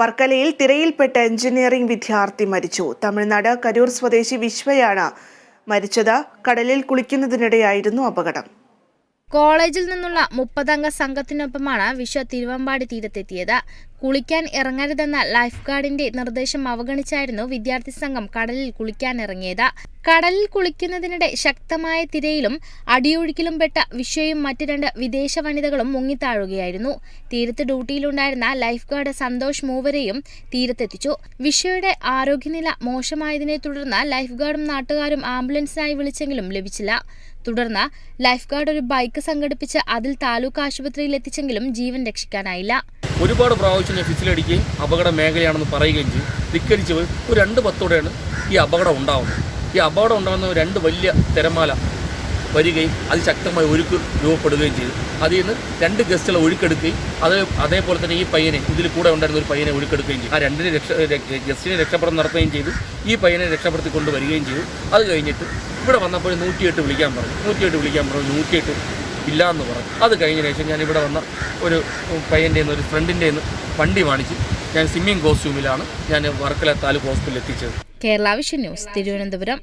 വർക്കലയിൽ തിരയിൽപ്പെട്ട എഞ്ചിനീയറിംഗ് വിദ്യാർത്ഥി മരിച്ചു. തമിഴ്നാട് കരൂർ സ്വദേശി വിശ്വയാണ് മരിച്ചത്. കടലിൽ കുളിക്കുന്നതിനിടെയായിരുന്നു അപകടം. കോളേജിൽ നിന്നുള്ള 30-അംഗ സംഘത്തിനൊപ്പമാണ് വിശ്വ തിരുവമ്പാടി തീരത്തെത്തിയത്. കുളിക്കാൻ ഇറങ്ങരുതെന്ന ലൈഫ് ഗാർഡിന്റെ നിർദ്ദേശം അവഗണിച്ചായിരുന്നു വിദ്യാർത്ഥി സംഘം കടലിൽ കുളിക്കാനിറങ്ങിയത്. കടലിൽ കുളിക്കുന്നതിനിടെ ശക്തമായ തിരയിലും അടിയൊഴുക്കിലും പെട്ട വിശ്വയും മറ്റ് 2 വിദേശ വനിതകളും മുങ്ങിത്താഴുകയായിരുന്നു. തീരത്ത് ഡ്യൂട്ടിയിലുണ്ടായിരുന്ന ലൈഫ് ഗാർഡ് സന്തോഷ് മൂവരെയും തീരത്തെത്തിച്ചു. വിശ്വയുടെ ആരോഗ്യനില മോശമായതിനെ തുടർന്ന് ലൈഫ് ഗാർഡും നാട്ടുകാരും ആംബുലൻസിനായി വിളിച്ചെങ്കിലും ലഭിച്ചില്ല. തുടർന്ന് ലൈഫ് ഗാർഡ് ഒരു ബൈക്ക് സംഘടിപ്പിച്ച് അതിൽ താലൂക്ക് ആശുപത്രിയിൽ എത്തിച്ചെങ്കിലും ജീവൻ രക്ഷിക്കാനായില്ല. ഒരുപാട് പ്രാവശ്യം ഞാൻ ഫിസിലടിക്കുകയും അപകട മേഖലയാണെന്ന് പറയുകയും ചെയ്തു. ധിക്കരിച്ചവർ ഒരു 2 പത്തോടെയാണ് ഈ അപകടം ഉണ്ടാകുന്നത്. ഈ അപകടം ഉണ്ടാകുന്ന 2 വലിയ തിരമാല വരികയും അതിശക്തമായ ഒഴുക്ക് രൂപപ്പെടുകയും ചെയ്തു. അതിൽ നിന്ന് 2 ഗസ്റ്റുകളെ ഒഴുക്കെടുക്കുകയും അതേപോലെ തന്നെ ഈ പയ്യനെ ഇതിൽ കൂടെ ഉണ്ടായിരുന്ന ഒരു പയ്യനെ ഒഴുക്കെടുക്കുകയും ചെയ്തു. ആ 2 ഗസ്റ്റിനെ രക്ഷപ്പെടുന്ന നടത്തുകയും ചെയ്തു. ഈ പയ്യനെ രക്ഷപ്പെടുത്തി കൊണ്ടുവരികയും ചെയ്തു. അത് കഴിഞ്ഞിട്ട് ഇവിടെ വന്നപ്പോൾ 108 വിളിക്കാൻ പറഞ്ഞു. 108 ഇല്ല എന്ന് പറഞ്ഞു. അത് കഴിഞ്ഞ ശേഷം ഞാൻ ഇവിടെ വന്ന ഒരു പയ്യൻ്റെ ഒരു ഫ്രണ്ടിൻ്റെ വണ്ടി വാങ്ങിച്ച് ഞാൻ സ്വിമ്മിംഗ് കോസ്റ്റ്യൂമിലാണ് ഞാൻ വർക്കല താലൂക്ക് ഹോസ്പിറ്റലിൽ എത്തിച്ചത്. Kerala vision news, Thiruvananthapuram.